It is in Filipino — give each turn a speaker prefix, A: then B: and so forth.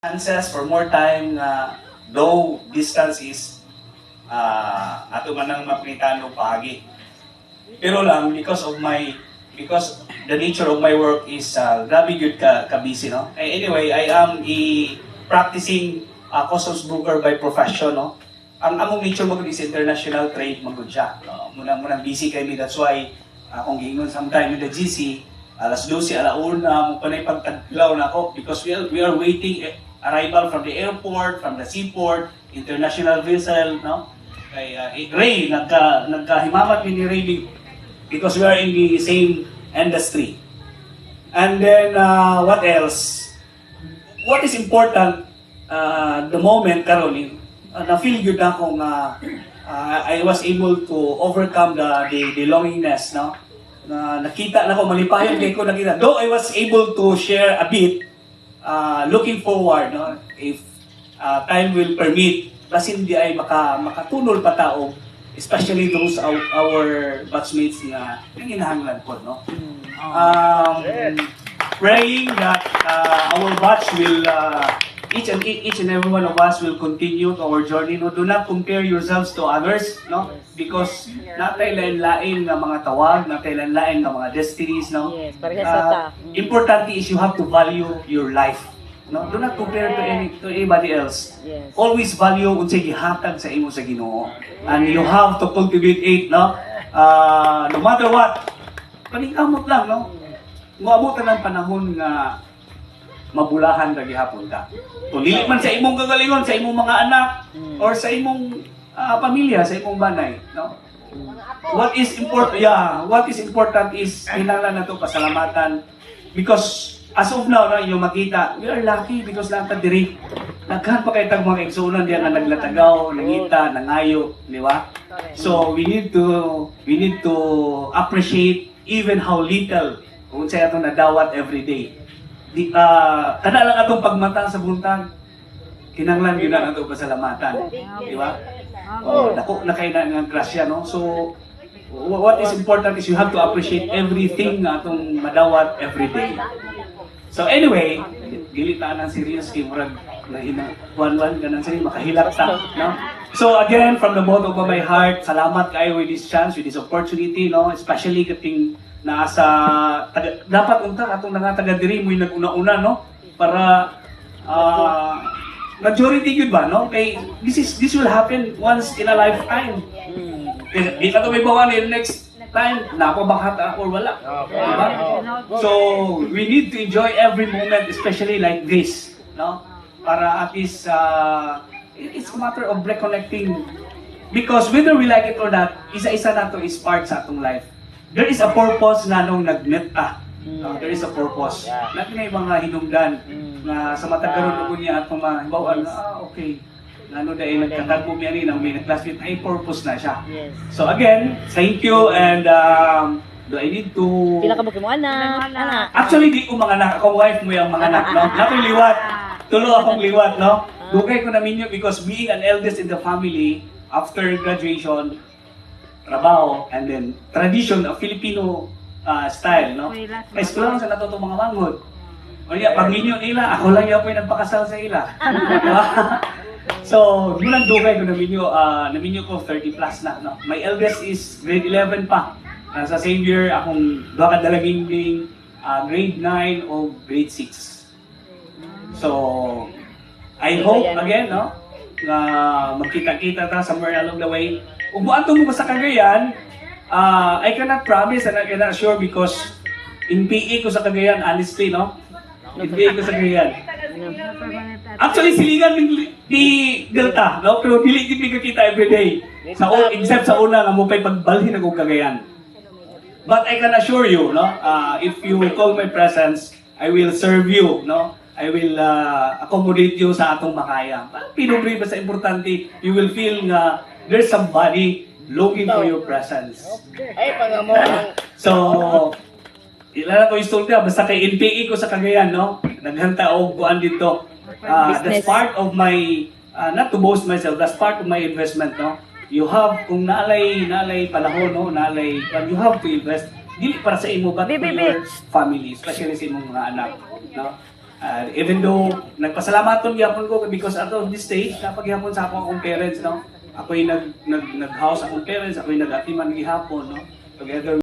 A: chances for more time na though distance is ato man ang maplitan og paagi. Pero lang because the nature of my work is grabe good ka busy, no. Anyway, I am practicing customs broker by profession, no. Ang among nature mo is international trade magud siya. No? Muna busy kay me, that's why kung giingon sometime with the GC alas 12 alauna mo panay pagtaglaw na ako because we are waiting arrival from the airport, from the seaport, international vessel, no? Kay Ray, nagkahimamat ni Ray because we are in the same industry. And then, what else? What is important, the moment, karon na-feel good ako nga I was able to overcome the loneliness, no? Na nakita na ko, malipayon kay ko nakita. Though I was able to share a bit, looking forward, no, if time will permit, basin di ay makatunol pa tao, especially those our batchmates na nanginahanglan po, no. Praying that our batch will each and every one of us will continue to our journey, no. Do not compare yourselves to others, no, because natay lain-lain nga mga tawag, natay lain-lain nga mga destinies, no.
B: Yes, parehas
A: Important is you have to value your life, no. Do not compare to anybody else.
B: Yes.
A: Always value unsay gihatag sa imo sa Ginoo, and you have to cultivate it, no. No matter what, paningkamot lang, no. Moabutan ang panahon nga mabulahan ka gihapon ka. Kung dili man sa imong kagalingon, sa imong mga anak, or sa imong pamilya, sa imong banay, no? What is important is hinahanglan nato pasalamatan because as of now, no, yung makita, we are lucky because lang ta diri. Naghan pa kay tag mga igsunan diyan na naglatagaw, nangita, nangayo, di ba? So we need to appreciate even how little kung sa atong nadawat every day. Kada lang atong pagmata sa buntag, kinanglan yun na atong pasalamatan. Di ba? Dako na kayo na ng grasya, no? So, what is important is you have to appreciate everything na atong madawat every day. So anyway, dili ta nang serious kay murag na ina-one ganang sini makahilak ta, no? So again, from the bottom of my heart, salamat kayo with this chance, with this opportunity, no? Especially kating nasa dapat unta atong nga taga diri mo naguna-una, no, para majority good ba, no, kay this will happen once in a lifetime. Di na to may bawan in next time napabanghat or wala, diba? So we need to enjoy every moment, especially like this, no, para at least it's a matter of reconnecting because whether we like it or not, isa-isa na to is part sa atong life. There is a purpose nga nung nag-met there is a purpose. Natin na yung mga hinungdan na sa matagaron ko niya at mga hibawaan na, okay, ano dahil nagkatagpo niya rin ang may nag-classmate, ay purpose na siya.
B: Yes.
A: So again, thank you and do I need to...
B: Pila ka ba mo anak?
A: Actually, di ko mga anak. Akong wife mo yung mga anak, no? Nakong liwat. Tulo akong liwat, no? Dugay ko namin yun because being an eldest in the family, after graduation, trabaho, and then tradition of Filipino style, no? Kaya school lang sa natutong mga manghod. O niya, pag ninyo nila, ako lang yung nagpakasal sa ila. So, mulang dugay ko naminyo ko 30 plus na, no? My eldest is grade 11 pa. Sa same year, akong doha ka dalaginding grade 9 o grade 6. So, I hope, again, no? Na magkita-kita ta somewhere along the way. Kung buanto mo sa Cagayan, I cannot promise and I cannot assure because in PE ko sa Cagayan, honestly, no? In PE ko sa Cagayan. Actually, silingan ni Delta, no? Pero dili gid kita everyday. Except sa una nga mo pay pagbalhin ako Cagayan. But I can assure you, no? If you call my presence, I will serve you, no? I will accommodate you sa atong makaya. Pinubri ba sa importante, you will feel nga there's somebody looking for your presence.
C: Ay, pangamo.
A: So, ilan ko istorya, basta kay NPE ko sa Cagayan, no? Naghanta og kuan dito. That's part of my, not to boast myself, that's part of my investment, no? You have, kung naalay panahon, no? You have to invest. Dili para sa imo, but for your family, especially sa imong mga anak, no? Even though nagpasalamaton gyapon ko because at this stage napaghapon sa akong parents, no. Ako'y nag-house akong parents, ako'y nag-atiman gihapon, no. Together